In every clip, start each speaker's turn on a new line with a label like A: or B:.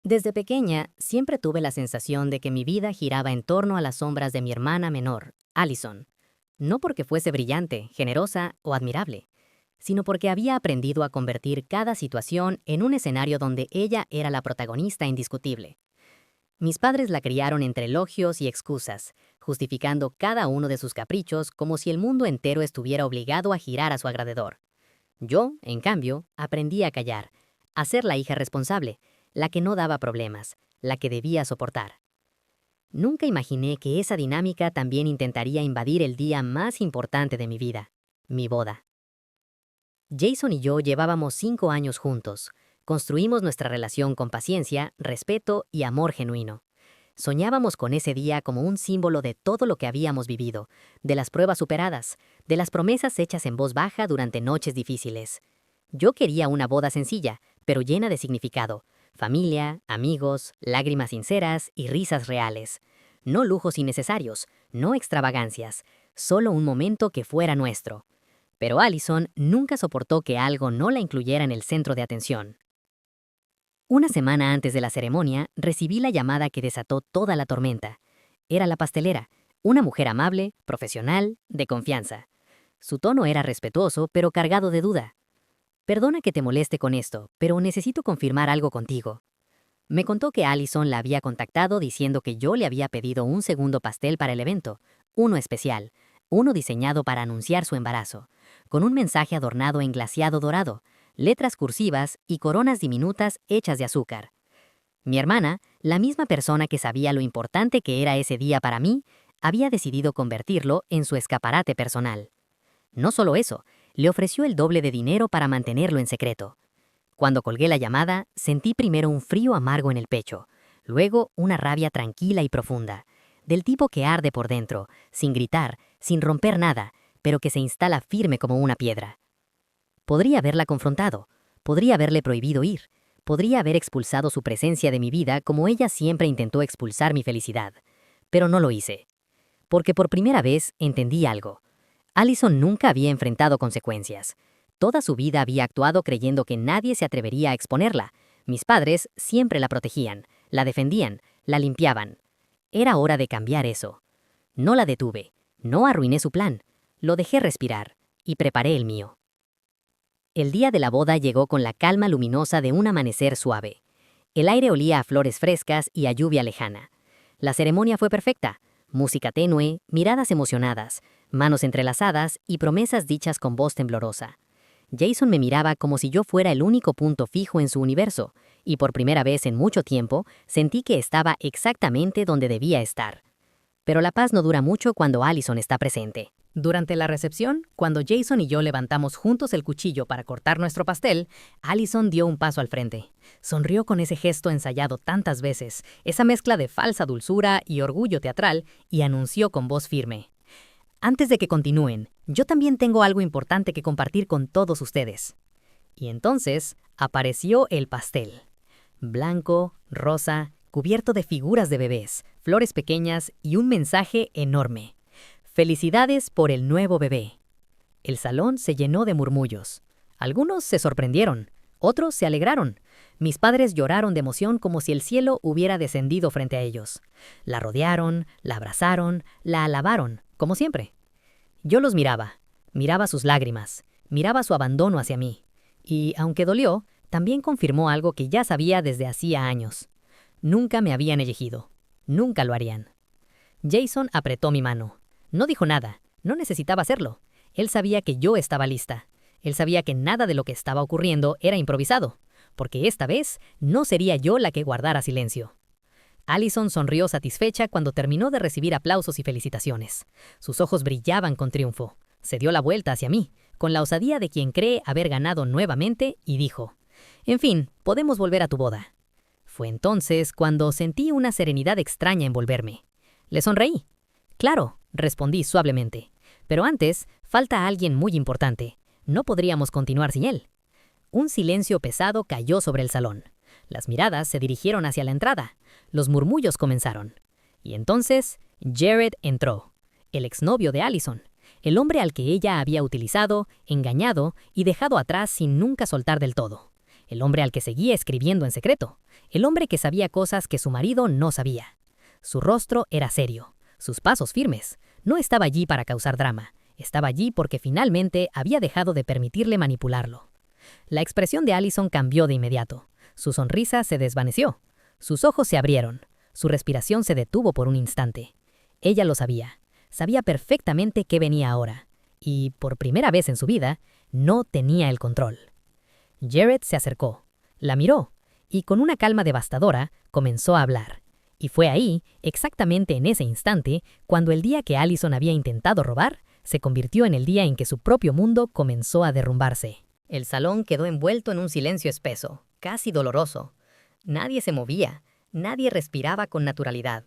A: Desde pequeña, siempre tuve la sensación de que mi vida giraba en torno a las sombras de mi hermana menor, Allison. No porque fuese brillante, generosa o admirable, sino porque había aprendido a convertir cada situación en un escenario donde ella era la protagonista indiscutible. Mis padres la criaron entre elogios y excusas, justificando cada uno de sus caprichos como si el mundo entero estuviera obligado a girar a su alrededor. Yo, en cambio, aprendí a callar, a ser la hija responsable, la que no daba problemas, la que debía soportar. Nunca imaginé que esa dinámica también intentaría invadir el día más importante de mi vida, mi boda. Jason y yo llevábamos 5 años juntos. Construimos nuestra relación con paciencia, respeto y amor genuino. Soñábamos con ese día como un símbolo de todo lo que habíamos vivido, de las pruebas superadas, de las promesas hechas en voz baja durante noches difíciles. Yo quería una boda sencilla, pero llena de significado. Familia, amigos, lágrimas sinceras y risas reales. No lujos innecesarios, no extravagancias, solo un momento que fuera nuestro. Pero Allison nunca soportó que algo no la incluyera en el centro de atención. Una semana antes de la ceremonia, recibí la llamada que desató toda la tormenta. Era la pastelera, una mujer amable, profesional, de confianza. Su tono era respetuoso, pero cargado de duda. Perdona que te moleste con esto, pero necesito confirmar algo contigo. Me contó que Allison la había contactado diciendo que yo le había pedido un segundo pastel para el evento, uno especial, uno diseñado para anunciar su embarazo, con un mensaje adornado en glaseado dorado, letras cursivas y coronas diminutas hechas de azúcar. Mi hermana, la misma persona que sabía lo importante que era ese día para mí, había decidido convertirlo en su escaparate personal. No solo eso, le ofreció el doble de dinero para mantenerlo en secreto. Cuando colgué la llamada, sentí primero un frío amargo en el pecho, luego una rabia tranquila y profunda, del tipo que arde por dentro, sin gritar, sin romper nada, pero que se instala firme como una piedra. Podría haberla confrontado, podría haberle prohibido ir, podría haber expulsado su presencia de mi vida como ella siempre intentó expulsar mi felicidad, pero no lo hice. Porque por primera vez entendí algo. Allison nunca había enfrentado consecuencias. Toda su vida había actuado creyendo que nadie se atrevería a exponerla. Mis padres siempre la protegían, la defendían, la limpiaban. Era hora de cambiar eso. No la detuve, no arruiné su plan, lo dejé respirar y preparé el mío. El día de la boda llegó con la calma luminosa de un amanecer suave. El aire olía a flores frescas y a lluvia lejana. La ceremonia fue perfecta. Música tenue, miradas emocionadas, manos entrelazadas y promesas dichas con voz temblorosa. Jason me miraba como si yo fuera el único punto fijo en su universo, y por primera vez en mucho tiempo sentí que estaba exactamente donde debía estar. Pero la paz no dura mucho cuando Allison está presente. Durante la recepción, cuando Jason y yo levantamos juntos el cuchillo para cortar nuestro pastel, Allison dio un paso al frente. Sonrió con ese gesto ensayado tantas veces, esa mezcla de falsa dulzura y orgullo teatral, y anunció con voz firme: «Antes de que continúen, yo también tengo algo importante que compartir con todos ustedes». Y entonces apareció el pastel. Blanco, rosa, cubierto de figuras de bebés, flores pequeñas y un mensaje enorme: «Felicidades por el nuevo bebé». El salón se llenó de murmullos. Algunos se sorprendieron, otros se alegraron. Mis padres lloraron de emoción como si el cielo hubiera descendido frente a ellos. La rodearon, la abrazaron, la alabaron, como siempre. Yo los miraba sus lágrimas, miraba su abandono hacia mí. Y, aunque dolió, también confirmó algo que ya sabía desde hacía años. Nunca me habían elegido. Nunca lo harían. Jason apretó mi mano. No dijo nada, no necesitaba hacerlo. Él sabía que yo estaba lista. Él sabía que nada de lo que estaba ocurriendo era improvisado, porque esta vez no sería yo la que guardara silencio. Allison sonrió satisfecha cuando terminó de recibir aplausos y felicitaciones. Sus ojos brillaban con triunfo. Se dio la vuelta hacia mí, con la osadía de quien cree haber ganado nuevamente, y dijo: «En fin, podemos volver a tu boda». Fue entonces cuando sentí una serenidad extraña envolverme. Le sonreí. «Claro», respondí suavemente. «Pero antes, falta alguien muy importante. No podríamos continuar sin él». Un silencio pesado cayó sobre el salón. Las miradas se dirigieron hacia la entrada. Los murmullos comenzaron. Y entonces, Jared entró. El exnovio de Allison. El hombre al que ella había utilizado, engañado y dejado atrás sin nunca soltar del todo. el hombre al que seguía escribiendo en secreto, el hombre que sabía cosas que su marido no sabía. Su rostro era serio, sus pasos firmes. No estaba allí para causar drama, estaba allí porque finalmente había dejado de permitirle manipularlo. La expresión de Allison cambió de inmediato. Su sonrisa se desvaneció. Sus ojos se abrieron. Su respiración se detuvo por un instante. Ella lo sabía. Sabía perfectamente qué venía ahora. Y, por primera vez en su vida, no tenía el control. Jared se acercó, la miró, y con una calma devastadora comenzó a hablar. Y fue ahí, exactamente en ese instante, cuando el día que Allison había intentado robar, se convirtió en el día en que su propio mundo comenzó a derrumbarse. El salón quedó envuelto en un silencio espeso, casi doloroso. Nadie se movía, nadie respiraba con naturalidad.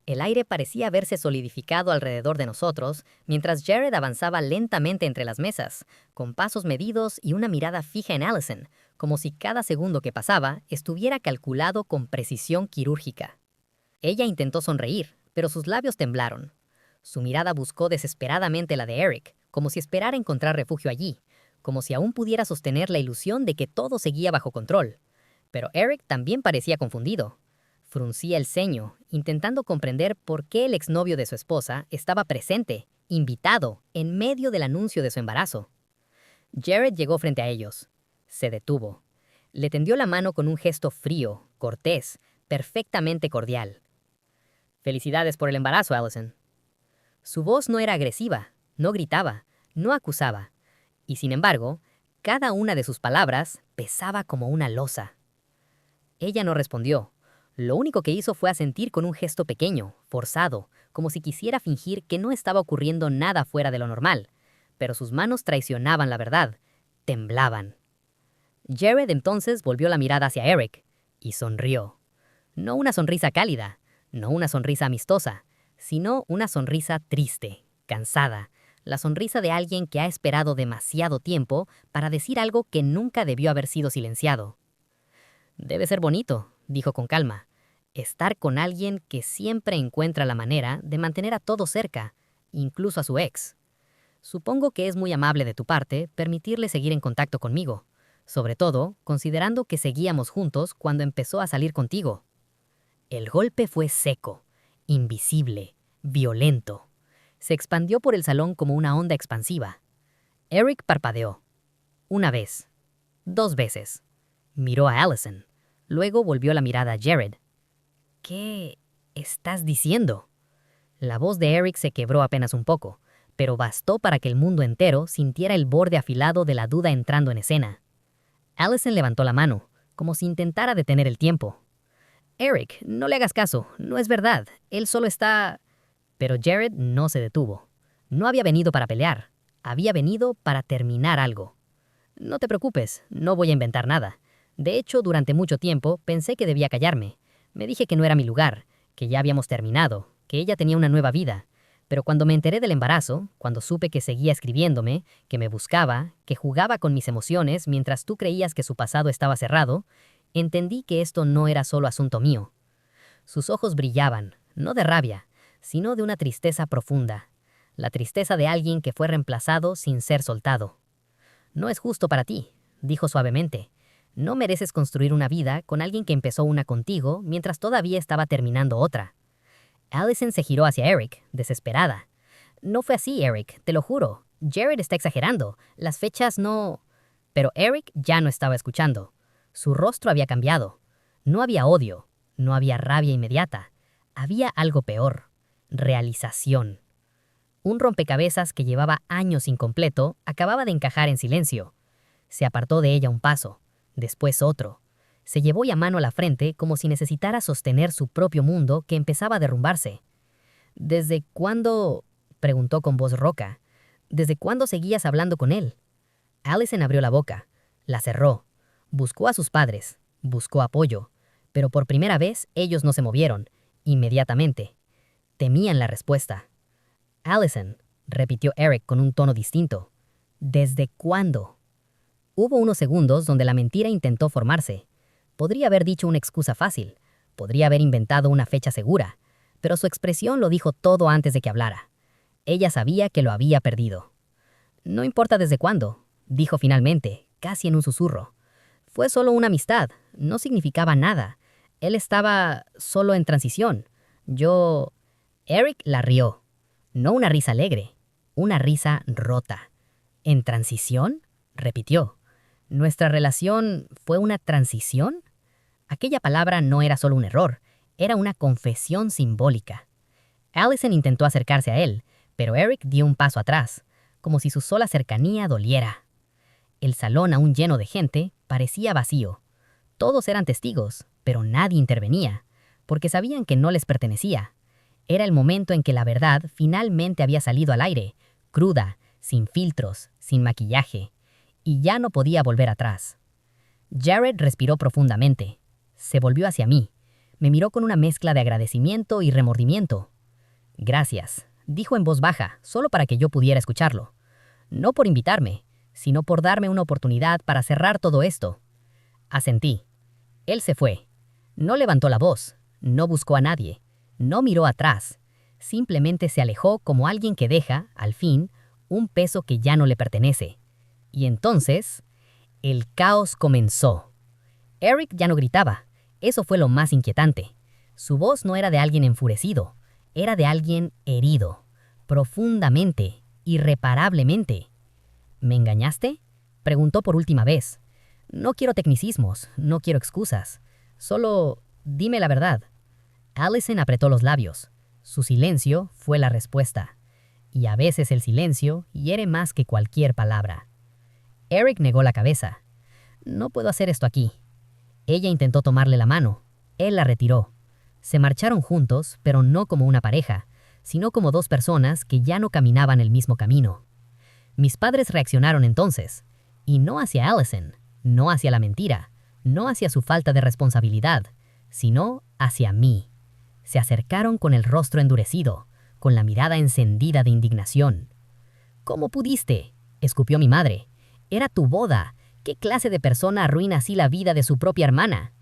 A: El aire parecía haberse solidificado alrededor de nosotros, mientras Jared avanzaba lentamente entre las mesas, con pasos medidos y una mirada fija en Allison, como si cada segundo que pasaba estuviera calculado con precisión quirúrgica. Ella intentó sonreír, pero sus labios temblaron. Su mirada buscó desesperadamente la de Eric, como si esperara encontrar refugio allí, como si aún pudiera sostener la ilusión de que todo seguía bajo control. Pero Eric también parecía confundido. Fruncía el ceño, intentando comprender por qué el exnovio de su esposa estaba presente, invitado, en medio del anuncio de su embarazo. Jared llegó frente a ellos. Se detuvo. Le tendió la mano con un gesto frío, cortés, perfectamente cordial. «Felicidades por el embarazo, Allison». Su voz no era agresiva, no gritaba, no acusaba. Y sin embargo, cada una de sus palabras pesaba como una losa. Ella no respondió. Lo único que hizo fue asentir con un gesto pequeño, forzado, como si quisiera fingir que no estaba ocurriendo nada fuera de lo normal. Pero sus manos traicionaban la verdad, temblaban. Jared entonces volvió la mirada hacia Eric y sonrió. No una sonrisa cálida, no una sonrisa amistosa, sino una sonrisa triste, cansada, la sonrisa de alguien que ha esperado demasiado tiempo para decir algo que nunca debió haber sido silenciado. «Debe ser bonito», dijo con calma, «estar con alguien que siempre encuentra la manera de mantener a todos cerca, incluso a su ex. Supongo que es muy amable de tu parte permitirle seguir en contacto conmigo, sobre todo considerando que seguíamos juntos cuando empezó a salir contigo». El golpe fue seco, invisible, violento. Se expandió por el salón como una onda expansiva. Eric parpadeó. Una vez. 2 veces. Miró a Allison. Luego volvió la mirada a Jared. «¿Qué estás diciendo?» La voz de Eric se quebró apenas un poco, pero bastó para que el mundo entero sintiera el borde afilado de la duda entrando en escena. Allison levantó la mano, como si intentara detener el tiempo. «Eric, no le hagas caso, no es verdad, él solo está...» Pero Jared no se detuvo. No había venido para pelear, había venido para terminar algo. «No te preocupes, no voy a inventar nada. De hecho, durante mucho tiempo pensé que debía callarme. Me dije que no era mi lugar, que ya habíamos terminado, que ella tenía una nueva vida. Pero cuando me enteré del embarazo, cuando supe que seguía escribiéndome, que me buscaba, que jugaba con mis emociones mientras tú creías que su pasado estaba cerrado, entendí que esto no era solo asunto mío». Sus ojos brillaban, no de rabia, sino de una tristeza profunda. La tristeza de alguien que fue reemplazado sin ser soltado. «No es justo para ti», dijo suavemente. «No mereces construir una vida con alguien que empezó una contigo mientras todavía estaba terminando otra». Allison se giró hacia Eric, desesperada. «No fue así, Eric, te lo juro. Jared está exagerando. Las fechas no...» Pero Eric ya no estaba escuchando. Su rostro había cambiado. No había odio, no había rabia inmediata. Había algo peor. Realización. Un rompecabezas que llevaba años incompleto acababa de encajar en silencio. Se apartó de ella un paso, después otro. Se llevó ya mano a la frente como si necesitara sostener su propio mundo que empezaba a derrumbarse. «¿Desde cuándo?», preguntó con voz rouca. «¿Desde cuándo seguías hablando con él?» Allison abrió la boca, la cerró. Buscó a sus padres, buscó apoyo. Pero por primera vez ellos no se movieron, inmediatamente. Temían la respuesta. «Allison», repitió Eric con un tono distinto. «¿Desde cuándo?» Hubo unos segundos donde la mentira intentó formarse. Podría haber dicho una excusa fácil, podría haber inventado una fecha segura, pero su expresión lo dijo todo antes de que hablara. Ella sabía que lo había perdido. «No importa desde cuándo», dijo finalmente, casi en un susurro. Fue solo una amistad, no significaba nada. Él estaba solo en transición. Yo... Eric la rió. No una risa alegre, una risa rota. ¿En transición? Repitió. ¿Nuestra relación fue una transición? Aquella palabra no era solo un error, era una confesión simbólica. Allison intentó acercarse a él, pero Eric dio un paso atrás, como si su sola cercanía doliera. El salón, aún lleno de gente, parecía vacío. Todos eran testigos, pero nadie intervenía, porque sabían que no les pertenecía. Era el momento en que la verdad finalmente había salido al aire, cruda, sin filtros, sin maquillaje, y ya no podía volver atrás. Jared respiró profundamente. Se volvió hacia mí. Me miró con una mezcla de agradecimiento y remordimiento. Gracias, dijo en voz baja, solo para que yo pudiera escucharlo. No por invitarme, sino por darme una oportunidad para cerrar todo esto. Asentí. Él se fue. No levantó la voz, no buscó a nadie, no miró atrás. Simplemente se alejó como alguien que deja, al fin, un peso que ya no le pertenece. Y entonces, el caos comenzó. Eric ya no gritaba. Eso fue lo más inquietante. Su voz no era de alguien enfurecido, era de alguien herido, profundamente, irreparablemente. ¿Me engañaste?, preguntó por última vez. No quiero tecnicismos, no quiero excusas. Solo dime la verdad. Allison apretó los labios. Su silencio fue la respuesta. Y a veces el silencio hiere más que cualquier palabra. Eric negó la cabeza. No puedo hacer esto aquí. Ella intentó tomarle la mano. Él la retiró. Se marcharon juntos, pero no como una pareja, sino como dos personas que ya no caminaban el mismo camino. Mis padres reaccionaron entonces, y no hacia Allison, no hacia la mentira, no hacia su falta de responsabilidad, sino hacia mí. Se acercaron con el rostro endurecido, con la mirada encendida de indignación. ¿Cómo pudiste?, escupió mi madre. Era tu boda. ¿Qué clase de persona arruina así la vida de su propia hermana?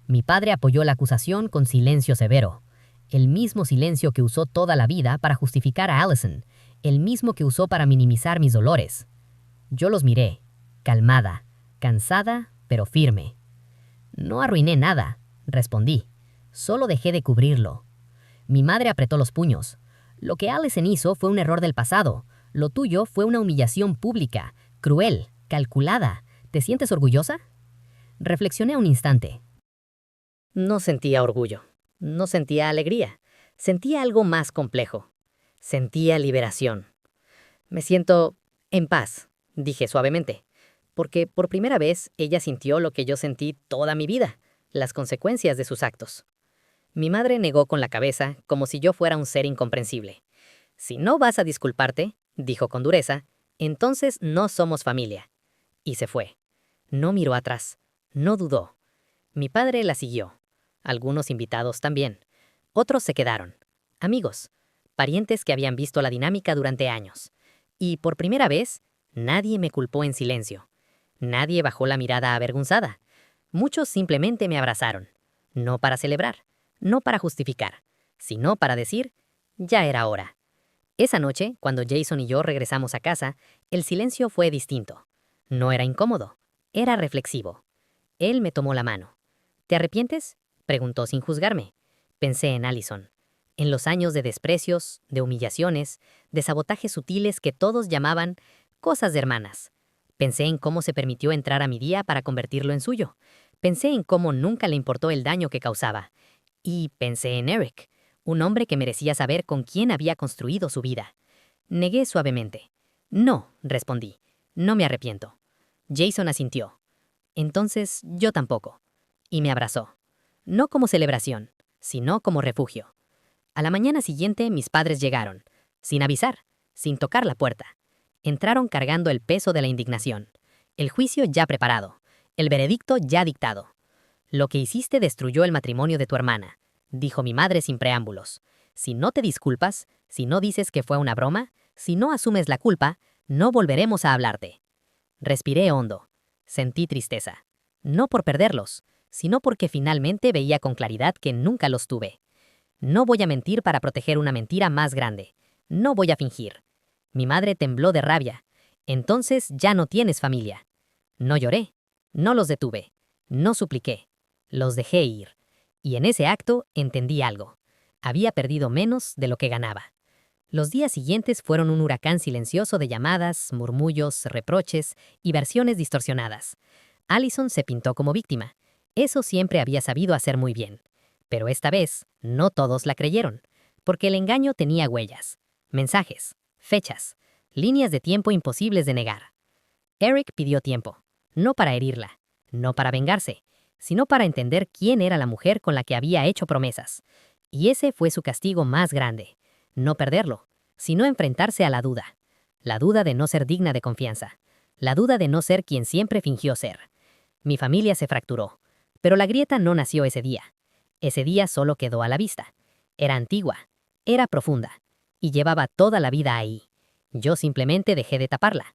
A: Mi padre apoyó la acusación con silencio severo, el mismo silencio que usó toda la vida para justificar a Allison, el mismo que usó para minimizar mis dolores. Yo los miré, calmada, cansada, pero firme. No arruiné nada, respondí. Solo dejé de cubrirlo. Mi madre apretó los puños. Lo que Allison hizo fue un error del pasado. Lo tuyo fue una humillación pública, cruel, calculada. ¿Te sientes orgullosa? Reflexioné un instante. No sentía orgullo. No sentía alegría. Sentía algo más complejo. Sentía liberación. Me siento en paz, dije suavemente, porque por primera vez ella sintió lo que yo sentí toda mi vida, las consecuencias de sus actos. Mi madre negó con la cabeza, como si yo fuera un ser incomprensible. Si no vas a disculparte, dijo con dureza, entonces no somos familia. Y se fue. No miró atrás. No dudó. Mi padre la siguió. Algunos invitados también. Otros se quedaron. Amigos. Parientes que habían visto la dinámica durante años. Y por primera vez, nadie me culpó en silencio. Nadie bajó la mirada avergonzada. Muchos simplemente me abrazaron. No para celebrar, no para justificar, sino para decir, ya era hora. Esa noche, cuando Jason y yo regresamos a casa, el silencio fue distinto. No era incómodo, era reflexivo. Él me tomó la mano. ¿Te arrepientes?, preguntó sin juzgarme. Pensé en Allison, en los años de desprecios, de humillaciones, de sabotajes sutiles que todos llamaban cosas de hermanas. Pensé en cómo se permitió entrar a mi día para convertirlo en suyo. Pensé en cómo nunca le importó el daño que causaba. Y pensé en Eric, un hombre que merecía saber con quién había construido su vida. Negué suavemente. No, respondí. No me arrepiento. Jason asintió. Entonces yo tampoco. Y me abrazó. No como celebración, sino como refugio. A la mañana siguiente mis padres llegaron, sin avisar, sin tocar la puerta. Entraron cargando el peso de la indignación. El juicio ya preparado. El veredicto ya dictado. Lo que hiciste destruyó el matrimonio de tu hermana, dijo mi madre sin preámbulos. Si no te disculpas, si no dices que fue una broma, si no asumes la culpa, no volveremos a hablarte. Respiré hondo. Sentí tristeza. No por perderlos, sino porque finalmente veía con claridad que nunca los tuve. No voy a mentir para proteger una mentira más grande. No voy a fingir. Mi madre tembló de rabia. Entonces ya no tienes familia. No lloré. No los detuve. No supliqué. Los dejé ir. Y en ese acto entendí algo. Había perdido menos de lo que ganaba. Los días siguientes fueron un huracán silencioso de llamadas, murmullos, reproches y versiones distorsionadas. Allison se pintó como víctima. Eso siempre había sabido hacer muy bien. Pero esta vez, no todos la creyeron, porque el engaño tenía huellas, mensajes, fechas, líneas de tiempo imposibles de negar. Eric pidió tiempo, no para herirla, no para vengarse, sino para entender quién era la mujer con la que había hecho promesas. Y ese fue su castigo más grande. No perderlo, sino enfrentarse a la duda de no ser digna de confianza, la duda de no ser quien siempre fingió ser. Mi familia se fracturó, pero la grieta no nació ese día. Ese día solo quedó a la vista. Era antigua, era profunda, y llevaba toda la vida ahí. Yo simplemente dejé de taparla.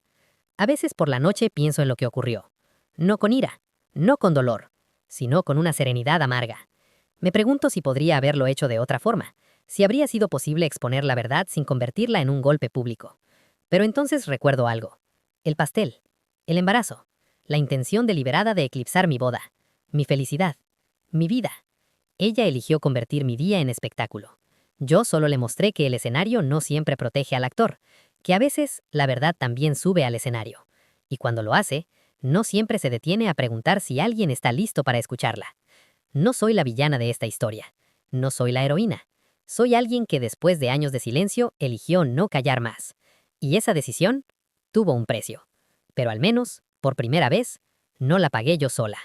A: A veces por la noche pienso en lo que ocurrió. No con ira, no con dolor, sino con una serenidad amarga. Me pregunto si podría haberlo hecho de otra forma, si habría sido posible exponer la verdad sin convertirla en un golpe público. Pero entonces recuerdo algo. El pastel, el embarazo, la intención deliberada de eclipsar mi boda, mi felicidad, mi vida. Ella eligió convertir mi día en espectáculo. Yo solo le mostré que el escenario no siempre protege al actor, que a veces la verdad también sube al escenario. Y cuando lo hace, no siempre se detiene a preguntar si alguien está listo para escucharla. No soy la villana de esta historia. No soy la heroína. Soy alguien que después de años de silencio eligió no callar más. Y esa decisión tuvo un precio. Pero al menos, por primera vez, no la pagué yo sola.